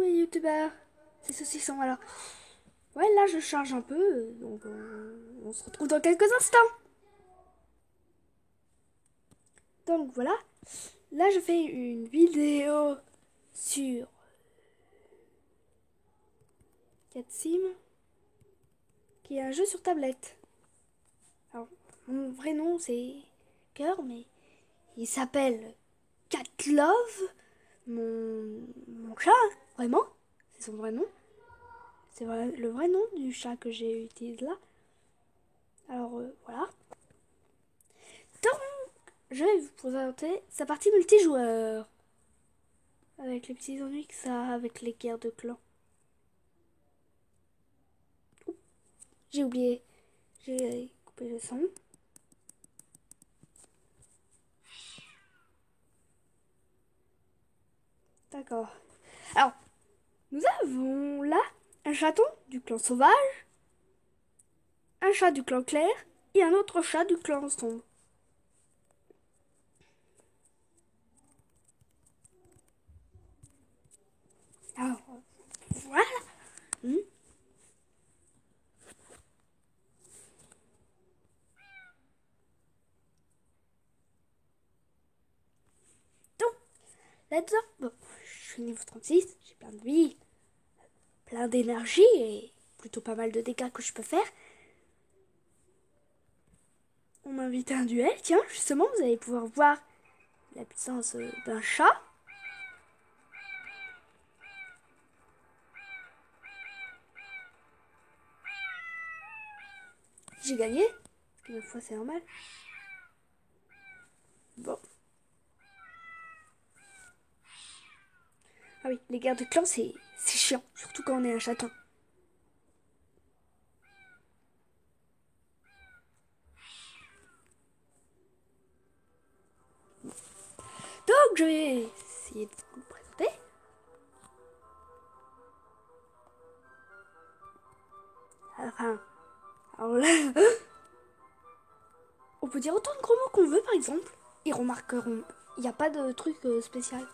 les youtubeurs, c'est saucisson alors. Ouais, là je charge un peu, donc on se retrouve dans quelques instants. Donc voilà, là je fais une vidéo sur Cat Sim, qui est un jeu sur tablette. Alors, mon vrai nom c'est Cœur, mais il s'appelle Cat Love, mon chat, vraiment, c'est son vrai nom. C'est le vrai nom du chat que j'ai utilisé là. Alors voilà. Donc, je vais vous présenter sa partie multijoueur. Avec les petits ennuis que ça a avec les guerres de clans. Oups, j'ai oublié. J'ai coupé le son. D'accord. Alors, nous avons là un chaton du clan sauvage, un chat du clan clair et un autre chat du clan sombre. Alors, voilà. Hmm. Donc, là-dedans, bon, je suis niveau 36, j'ai plein de vie, plein d'énergie et plutôt pas mal de dégâts que je peux faire. On m'a invité à un duel, tiens, justement, vous allez pouvoir voir la puissance d'un chat. J'ai gagné, parce que une fois c'est normal. Bon. Ah oui, les guerres de clans, c'est chiant, surtout quand on est un chaton. Donc, je vais essayer de vous le présenter. Enfin, alors là, on peut dire autant de gros mots qu'on veut, par exemple. Ils remarqueront, il n'y a pas de truc spécial.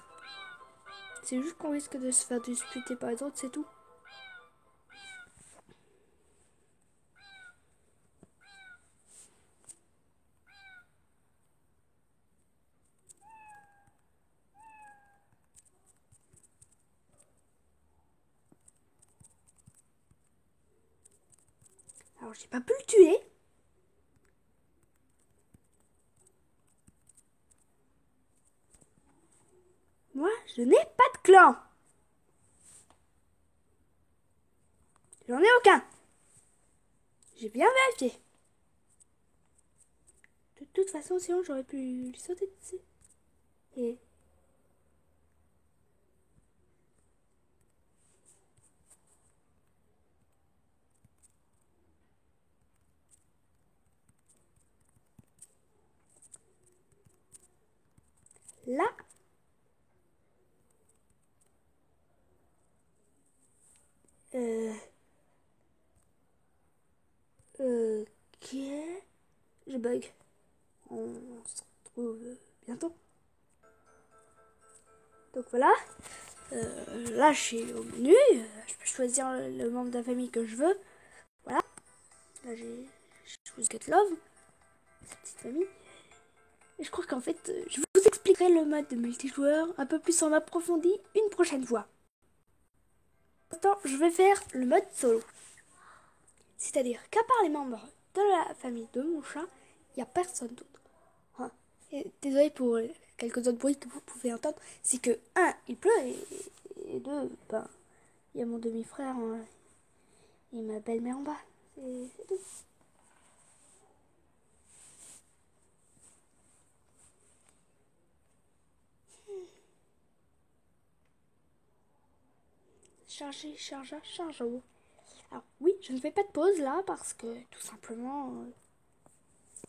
C'est juste qu'on risque de se faire disputer par les autres, c'est tout. Alors, j'ai pas pu le tuer. Moi, je n'ai pas de clan. J'en ai aucun. J'ai bien vérifié. De toute façon, sinon, j'aurais pu lui sauter dessus. Et là, euh, ok, je bug. On se retrouve bientôt. Donc voilà. Là, je suis au menu. Je peux choisir le membre de la famille que je veux. Voilà. Là, j'ai choisi Get Love, sa petite famille. Et je crois qu'en fait, je vous expliquerai le mode de multijoueur un peu plus en approfondi une prochaine fois. Maintenant, je vais faire le mode solo. C'est-à-dire qu'à part les membres de la famille de mon chat, il n'y a personne d'autre. Hein. Désolé pour quelques autres bruits que vous pouvez entendre. C'est que, un, il pleut et deux, ben, il y a mon demi-frère et ma belle-mère en bas. C'est tout. Charger, charge, charge. Alors oui, je ne fais pas de pause là parce que tout simplement,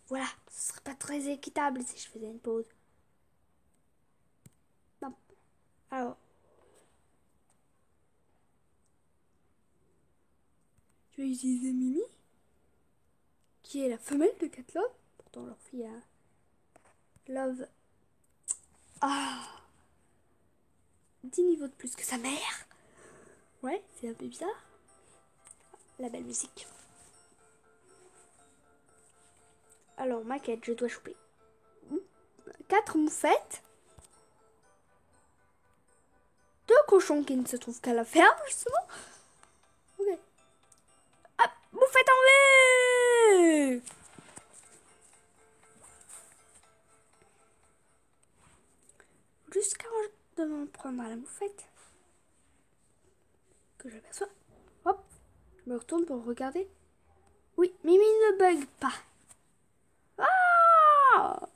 voilà, ce serait pas très équitable si je faisais une pause. Non. Alors, je vais utiliser Mimi, qui est la femelle de Cat Love. Pourtant leur fille a Love. Ah, 10 niveaux de plus que sa mère. Ouais, c'est un peu bizarre. La belle musique. Alors, ma quête, je dois choper 4 moufettes. 2 cochons qui ne se trouvent qu'à la ferme, justement. Ok. Hop, moufette en vue. Jusqu'à de m'en prendre à la moufette que j'aperçois. Hop, je me retourne pour regarder. Oui, Mimi ne bug pas. Ah!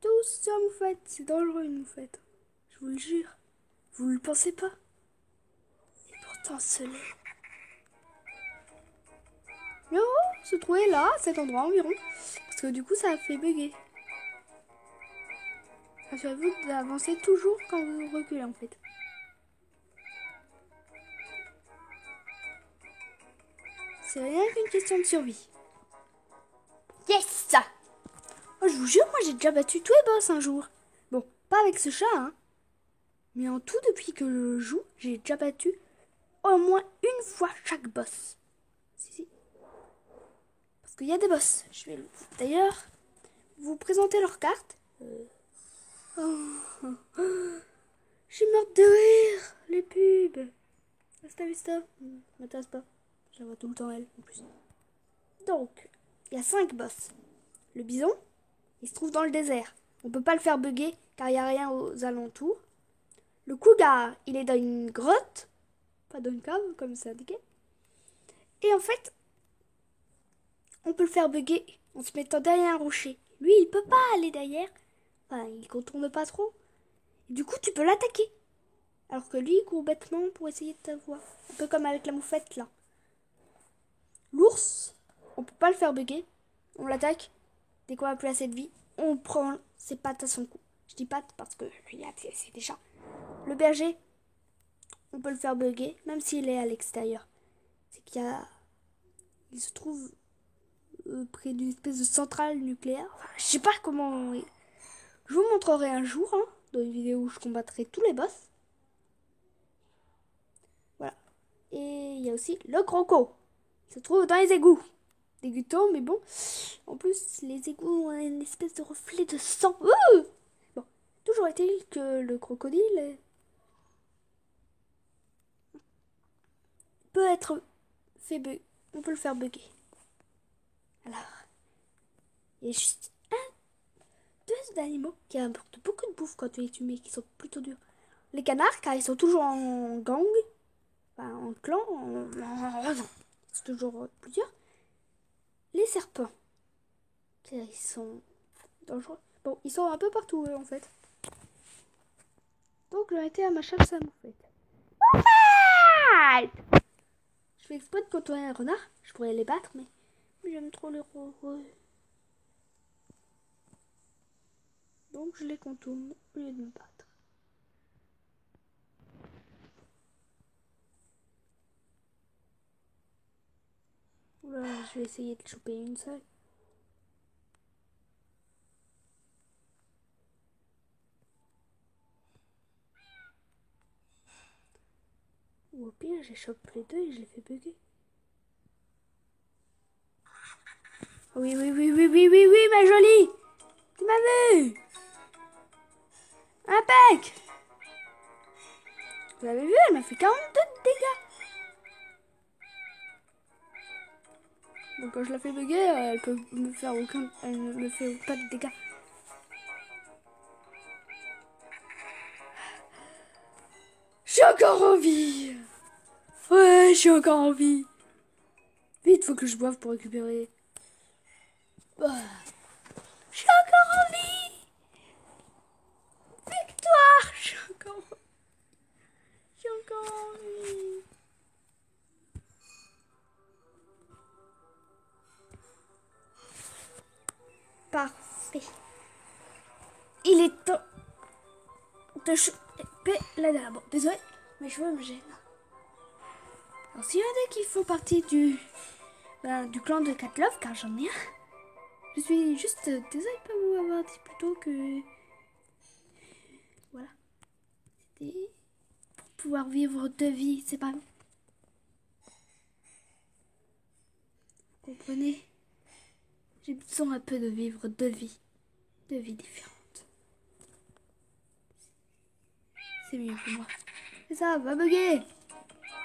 Tous sur moufette, c'est dangereux une moufette. Je vous le jure. Vous le pensez pas? Et pourtant ce l'est. Mais oh, se trouver là, à cet endroit environ. Parce que du coup ça a fait bugger. Assurez-vous d'avancer toujours quand vous reculez en fait. C'est rien qu'une question de survie. Yes! Oh, je vous jure, moi j'ai déjà battu tous les boss un jour. Bon, pas avec ce chat, hein. Mais en tout, depuis que je joue, j'ai déjà battu au moins une fois chaque boss. Si. Parce qu'il y a des boss. Je vais d'ailleurs vous présenter leurs cartes. Oh. Je suis morte de rire. Les pubs. Hasta vista. M'intéresse pas. Je la vois tout le temps elle, en plus. Donc, il y a 5 boss. Le bison, il se trouve dans le désert. On peut pas le faire bugger car il n'y a rien aux alentours. Le cougar, il est dans une grotte. Pas dans une cave, comme c'est indiqué. Et en fait, on peut le faire bugger en se mettant derrière un rocher. Lui, il peut pas aller derrière. Enfin, il contourne pas trop. Et du coup, tu peux l'attaquer. Alors que lui, il court bêtement pour essayer de t'avoir. Un peu comme avec la moufette, là. L'ours, on peut pas le faire bugger. On l'attaque. Dès qu'on a plus assez de vie, on prend ses pattes à son cou. Je dis pattes parce que c'est déjà. Le berger, on peut le faire bugger, même s'il est à l'extérieur. C'est qu'il y a... Il se trouve près d'une espèce de centrale nucléaire. Enfin, je sais pas comment... Je vous montrerai un jour, hein, dans une vidéo où je combattrai tous les boss. Voilà. Et il y a aussi le croco. Il se trouve dans les égouts. Dégoûtant, mais bon. En plus, les égouts ont une espèce de reflet de sang. Bon, toujours est-il que le crocodile peut être fait bug. On peut le faire bugger. Alors, il y a juste deux animaux qui apportent beaucoup de bouffe quand tu les tues, mais qui sont plutôt durs. Les canards, car ils sont toujours en gang, enfin en clan, c'est toujours plusieurs. Les serpents, car ils sont dangereux. Bon, ils sont un peu partout, en fait. Donc, j'en étais à ma chasse à moufette. Je fais exprès de contourner un renard. Je pourrais les battre, mais j'aime trop les heureux. Donc, je les contourne au lieu de me battre. Oula, je vais essayer de choper une seule. Ou au pire, j'échoppe les deux et je les fais bugger. Oui, ma jolie. Tu m'as vu. Impec. Vous avez vu, elle m'a fait 42 de dégâts. Donc quand je la fais bugger, elle peut me faire aucun... Elle ne me fait pas de dégâts. Je suis encore en vie. Ouais, je suis encore en vie. Vite, faut que je boive pour récupérer. Je suis encore en vie. Victoire. Je suis encore en vie. Parfait. Il est temps de choper la dame. Bon, désolé, mes cheveux me gênent. Alors, s'il y en a qui font partie du clan de Cat Love, car j'en ai un, je suis juste désolée de pas vous avoir dit plus tôt que... Voilà. C'était pouvoir vivre deux vies, c'est pas... Vous comprenez? J'ai besoin un peu de vivre deux vies différentes. C'est mieux pour moi. C'est ça, va bugger.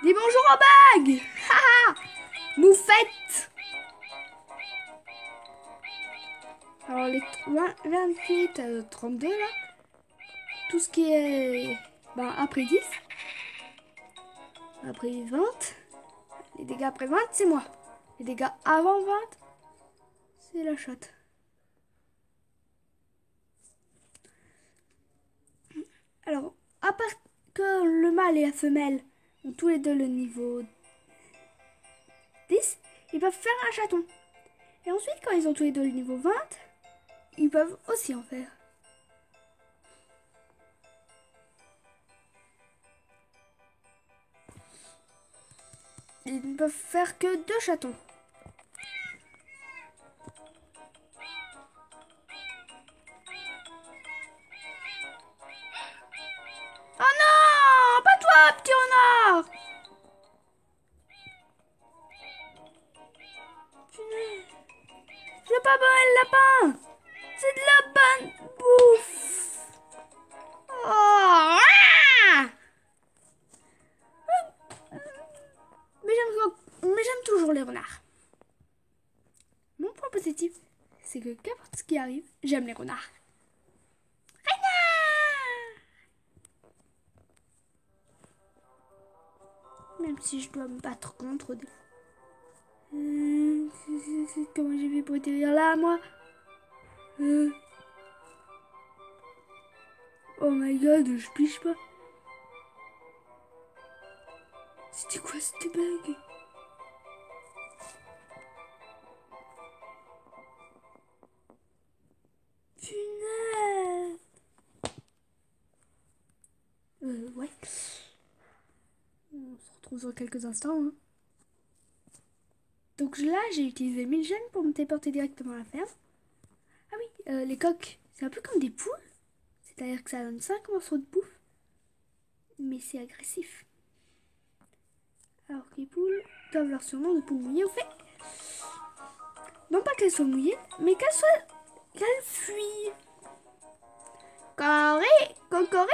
Dis bonjour en bug. Haha. Moufette. Alors les 28, 32 là, tout ce qui est après 10, après 20, les dégâts après 20 c'est moi. Les dégâts avant 20, c'est la chatte. Alors, à part que le mâle et la femelle ont tous les deux le niveau 10, ils peuvent faire un chaton. Et ensuite, quand ils ont tous les deux le niveau 20, ils peuvent aussi en faire. Ils ne peuvent faire que 2 chatons. Oh non, pas toi, petit renard. Je veux pas boire le lapin. C'est de la bonne bouffe. Oh, ah. Mais j'aime toujours les renards. Mon point positif, c'est que qu'importe ce qui arrive, j'aime les renards. Renard. Même si je dois me battre contre des... Comment j'ai fait pour atterrir là, moi? Oh my god, je pige pas. C'était quoi cette bug? Punaise. Ouais. On se retrouve dans quelques instants. Hein. Donc là, j'ai utilisé 1000 gemmes pour me téléporter directement à la ferme. Ah oui, les coques, c'est un peu comme des poules. C'est-à-dire que ça donne 5 morceaux de bouffe. Mais c'est agressif. Alors que les poules doivent leur surnom de poules mouillées au fait. Non pas qu'elles soient mouillées, mais qu'elles fuient. Cocorico.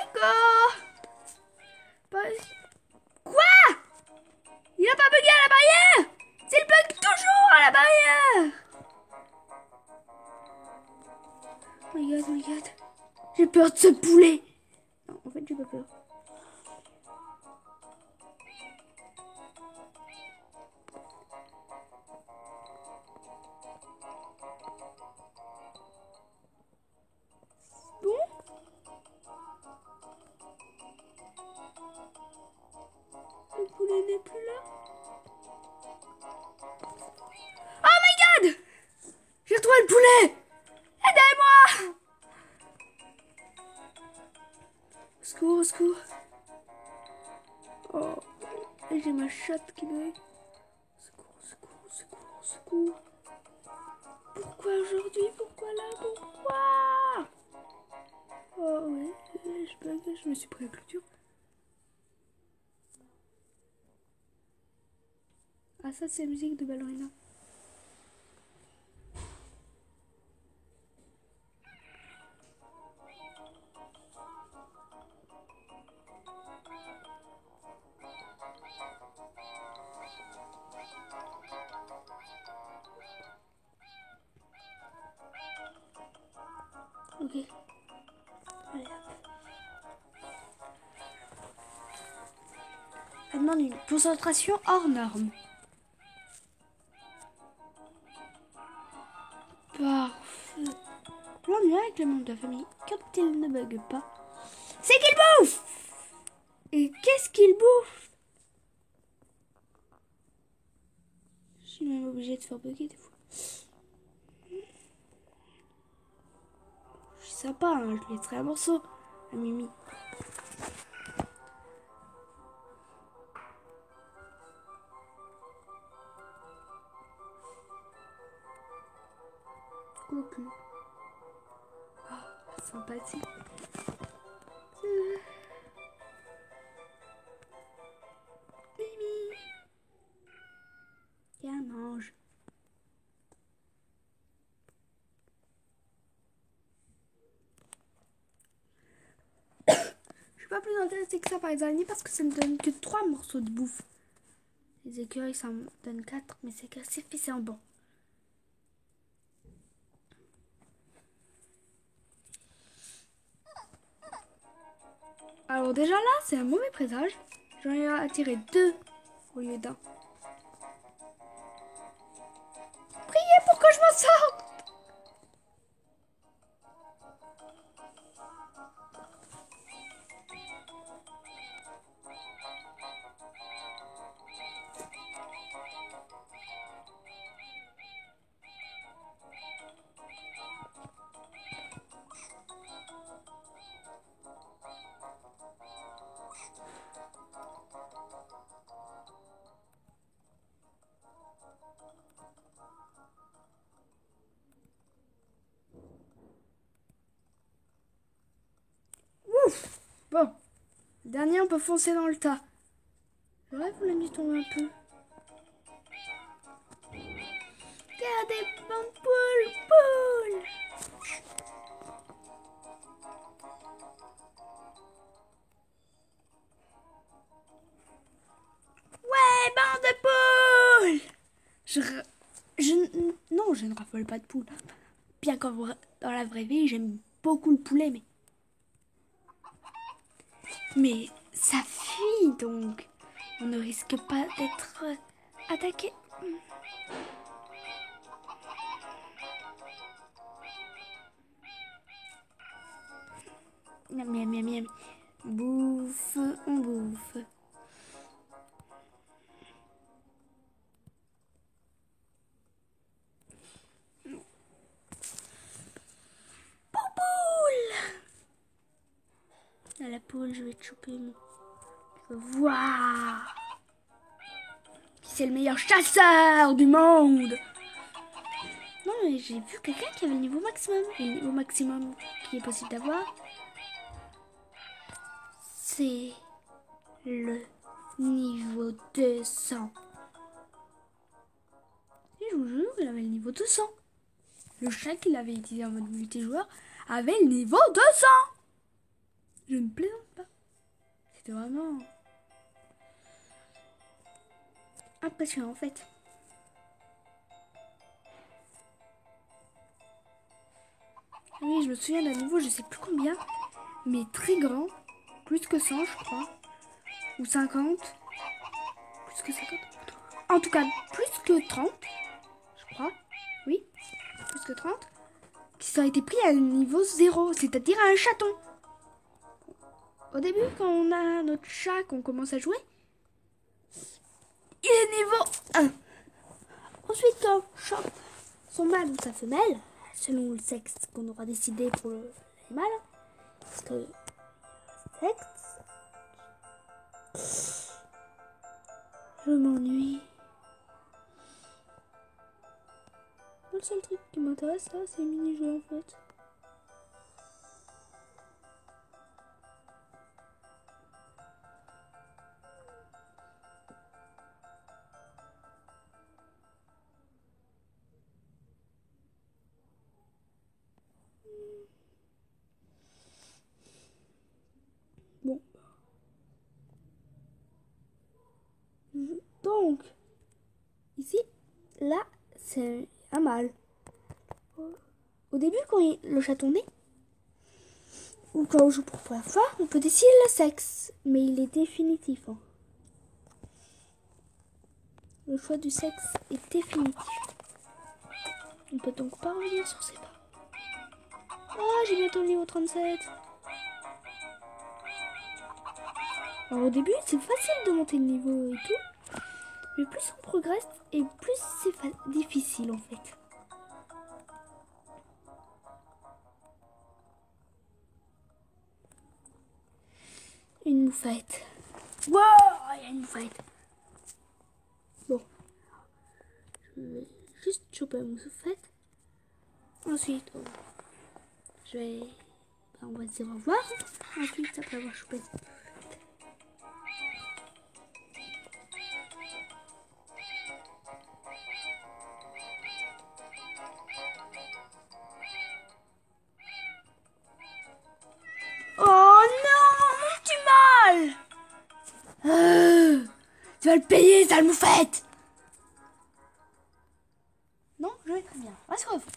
Quoi? Il a pas bugué à la barrière. C'est le bug toujours à la barrière. Oh my god. J'ai peur de ce poulet. Non, en fait, j'ai pas peur. Bon. Le poulet n'est plus là. Oh my god! J'ai retrouvé le poulet! Aidez-moi! Au secours. Oh, j'ai ma chatte qui bug. Secours. Pourquoi aujourd'hui? Pourquoi là? Pourquoi? Oh ouais, je bug, je me suis pris la clôture. Ah ça c'est la musique de Ballerina. Ok. Allez hop. Elle demande une concentration hors norme. Parfait. L'ennui avec le monde de la famille, quand il ne bug pas, c'est qu'il bouffe! Et qu'est-ce qu'il bouffe? Je suis même obligée de faire bugger des fois. Je suis sympa, hein, je lui laisserai un morceau à Mimi. Quoique. Oh, sympathique. pas plus intéressé que ça par les araignées parce que ça me donne que 3 morceaux de bouffe. Les écureuils, ça me donne 4, mais c'est cassé, c'est un banc. Alors déjà là, c'est un mauvais présage. J'en ai attiré 2 au lieu d'1. Priez pour que je m'en sorte. Ouf. Bon. Dernier, on peut foncer dans le tas. J'aurais voulu lui tomber un peu. Regardez, bonne poule, poule. Ouais, bande de poules. Non, je ne raffole pas de poules. Bien qu'en dans la vraie vie, j'aime beaucoup le poulet, mais ça fuit, donc on ne risque pas d'être attaqué. Miam, miam, miam, miam. Bouffe, on bouffe. À la poule, je vais te choper mon. Waouh! C'est le meilleur chasseur du monde! Non, mais j'ai vu quelqu'un qui avait le niveau maximum. Et le niveau maximum qui est possible d'avoir, c'est le niveau 200. Et je vous jure, il avait le niveau 200. Le chat qu'il avait utilisé en mode multijoueur avait le niveau 200. Je ne plaisante pas. C'était vraiment impressionnant en fait. Oui, je me souviens d'un niveau, je sais plus combien, mais très grand. Plus que 100, je crois. Ou 50. Plus que 50. En tout cas, plus que 30. Je crois. Oui. Plus que 30. Qui a été pris à niveau 0. C'est-à-dire à un chaton. Au début, quand on a notre chat, qu'on commence à jouer, il est niveau 1. Ensuite, quand on chope son mâle ou sa femelle, selon le sexe qu'on aura décidé pour le mâle, parce que sexe, je m'ennuie. Le seul truc qui m'intéresse là, c'est les mini-jeux en fait. Bon. Donc, ici, là, c'est un mâle. Au début, quand le chaton naît, ou quand on joue pour la première fois, on peut décider le sexe, mais il est définitif. Hein. Le choix du sexe est définitif. On ne peut donc pas revenir sur ses pas. Ah, j'ai bientôt le niveau 37. Alors au début, c'est facile de monter le niveau et tout. Mais plus on progresse, et plus c'est difficile en fait. Une moufette. Wow, il y a une moufette. Bon. Je vais juste choper la moufette. Ensuite, je vais... on va dire au revoir. Ensuite, après avoir chopé... Oh non, mon petit Tu vas le payer, sale moufette! Non, je vais très bien. On va se revoir.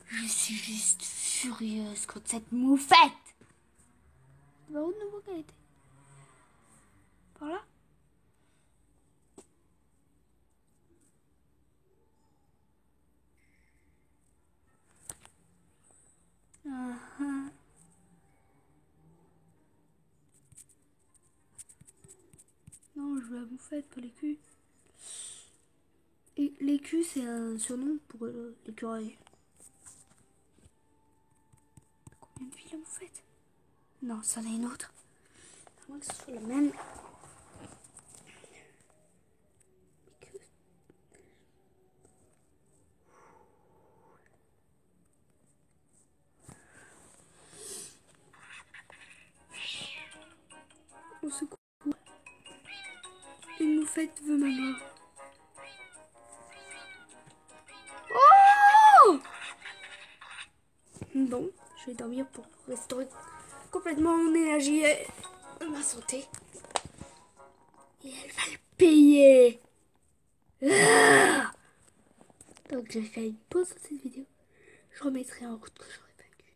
Je suis juste furieuse contre cette moufette! Par où de nouveau qu'elle était? Par là? Non, je veux la moufette, pas l'écu. Et l'écu, c'est un surnom pour l'écureuil. Combien de filles la moufette? Non, c'en est une autre. À moins que ce soit la même. Au secours. Une moufette veut ma mort. Oh! Bon, je vais dormir pour restaurer complètement mon énergie et ma santé. Et elle va le payer. Ah! Donc je vais faire une pause dans cette vidéo. Je remettrai en route que j'aurai vaincu.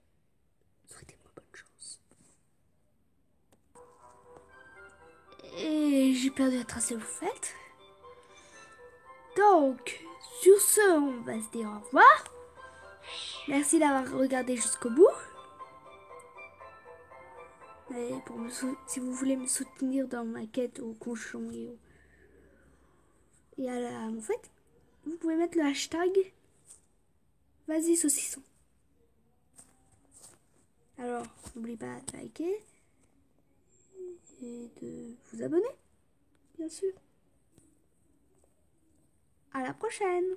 Souhaitez-moi bonne chance. Et j'ai perdu la trace de moufette. Donc, sur ce, on va se dire au revoir. Merci d'avoir regardé jusqu'au bout. Et si vous voulez me soutenir dans ma quête au cochon et à la moufette, vous pouvez mettre le hashtag Vas-y saucisson. Alors, n'oubliez pas de liker et de vous abonner, bien sûr. À la prochaine!